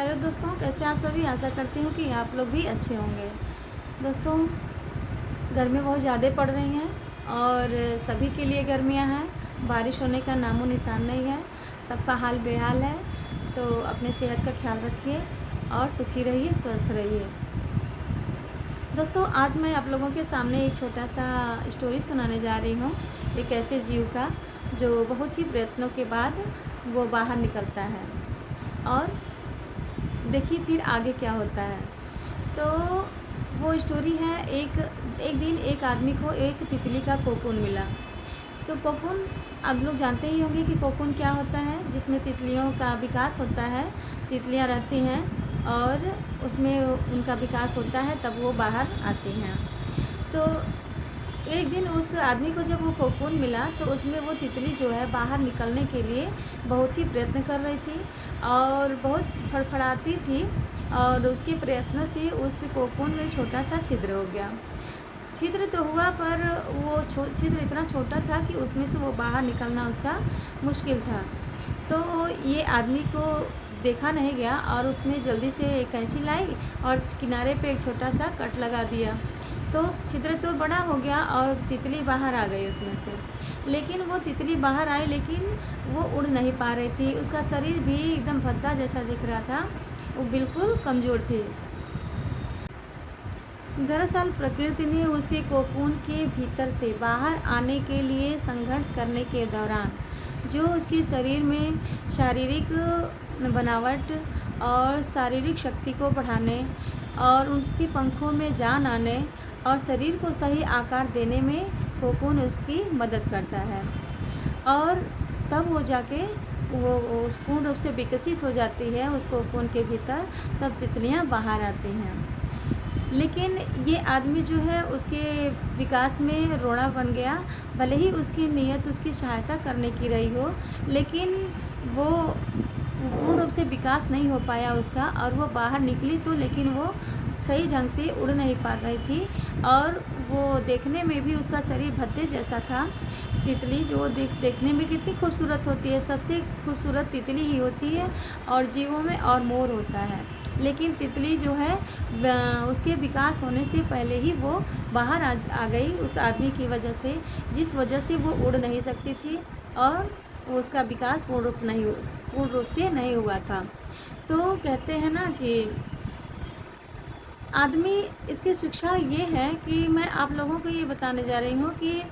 Hello दोस्तों, कैसे आप सभी। आशा करती हूँ कि आप लोग भी अच्छे होंगे। दोस्तों, गर्मी बहुत ज़्यादा पड़ रही हैं और सभी के लिए गर्मियाँ हैं। बारिश होने का नामो निशान नहीं है, सबका हाल बेहाल है। तो अपने सेहत का ख्याल रखिए और सुखी रहिए, स्वस्थ रहिए। दोस्तों, आज मैं आप लोगों के सामने एक छोटा सा स्टोरी सुनाने जा रही हूँ। एक ऐसे जीव का जो बहुत ही प्रयत्नों के बाद वो बाहर निकलता है और देखिए फिर आगे क्या होता है। तो वो स्टोरी है, एक दिन एक आदमी को एक तितली का कोकून मिला। तो कोकून आप लोग जानते ही होंगे कि कोकून क्या होता है, जिसमें तितलियों का विकास होता है। तितलियां रहती हैं और उसमें उनका विकास होता है, तब वो बाहर आती हैं। तो एक दिन उस आदमी को जब वो कोकून मिला तो उसमें वो तितली जो है बाहर निकलने के लिए बहुत ही प्रयत्न कर रही थी और बहुत फड़फड़ाती थी, और उसके प्रयत्नों से उस कोकून में छोटा सा छिद्र हो गया। छिद्र तो हुआ, पर वो छिद्र इतना छोटा था कि उसमें से वो बाहर निकलना उसका मुश्किल था। तो ये आदमी को देखा नहीं गया और उसने जल्दी से एक कैंची लाई और किनारे पे एक छोटा सा कट लगा दिया। तो छिद्र तो बड़ा हो गया और तितली बाहर आ गई उसमें से। लेकिन वो तितली बाहर आई, लेकिन वो उड़ नहीं पा रही थी। उसका शरीर भी एकदम भद्दा जैसा दिख रहा था, वो बिल्कुल कमज़ोर थी। दरअसल प्रकृति ने उसे कोकून के भीतर से बाहर आने के लिए संघर्ष करने के दौरान जो उसके शरीर में शारीरिक बनावट और शारीरिक शक्ति को बढ़ाने और उसके पंखों में जान आने और शरीर को सही आकार देने में कोकून उसकी मदद करता है। और तब वो जाके वो पूर्ण रूप से विकसित हो जाती है उस कोकून के भीतर, तब तितलियां बाहर आती हैं। लेकिन ये आदमी जो है उसके विकास में रोड़ा बन गया। भले ही उसकी नीयत उसकी सहायता करने की रही हो, लेकिन वो पूर्ण रूप से विकास नहीं हो पाया उसका, और वो बाहर निकली तो लेकिन वो सही ढंग से उड़ नहीं पा रही थी और वो देखने में भी उसका शरीर भद्दे जैसा था। तितली जो देखने में कितनी खूबसूरत होती है, सबसे खूबसूरत तितली ही होती है और जीवों में और मोर होता है। लेकिन तितली जो है उसके विकास होने से पहले ही वो बाहर आ गई उस आदमी की वजह से, जिस वजह से वो उड़ नहीं सकती थी और उसका विकास पूर्ण रूप से नहीं हुआ था। तो कहते हैं ना कि आदमी, इसकी शिक्षा ये है कि मैं आप लोगों को ये बताने जा रही हूँ कि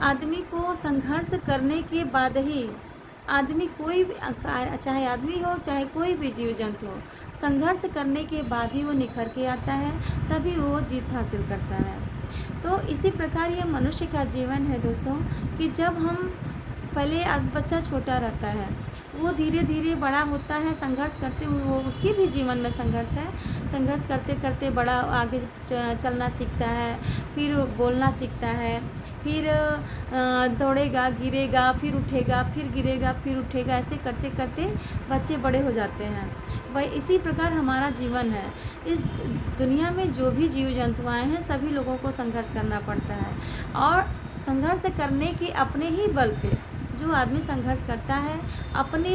आदमी को संघर्ष करने के बाद ही आदमी कोई भी, चाहे आदमी हो चाहे कोई भी जीव जंतु हो, संघर्ष करने के बाद ही वो निखर के आता है, तभी वो जीत हासिल करता है। तो इसी प्रकार ये मनुष्य का जीवन है दोस्तों, कि जब हम पहले बच्चा छोटा रहता है, वो धीरे धीरे बड़ा होता है, संघर्ष करते हुए वो उसकी भी जीवन में संघर्ष है। संघर्ष करते करते बड़ा आगे चलना सीखता है, फिर बोलना सीखता है, फिर दौड़ेगा, गिरेगा, फिर उठेगा, फिर गिरेगा, फिर उठेगा। ऐसे करते करते बच्चे बड़े हो जाते हैं। वही इसी प्रकार हमारा जीवन है। इस दुनिया में जो भी जीव जंतु आए हैं, सभी लोगों को संघर्ष करना पड़ता है, और संघर्ष करने के अपने ही बल पे जो आदमी संघर्ष करता है, अपने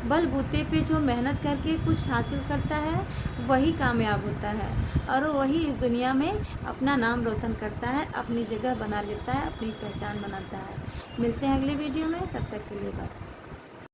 बलबूते पे जो मेहनत करके कुछ हासिल करता है, वही कामयाब होता है और वही इस दुनिया में अपना नाम रोशन करता है, अपनी जगह बना लेता है, अपनी पहचान बनाता है। मिलते हैं अगले वीडियो में, तब तक के लिए बाय।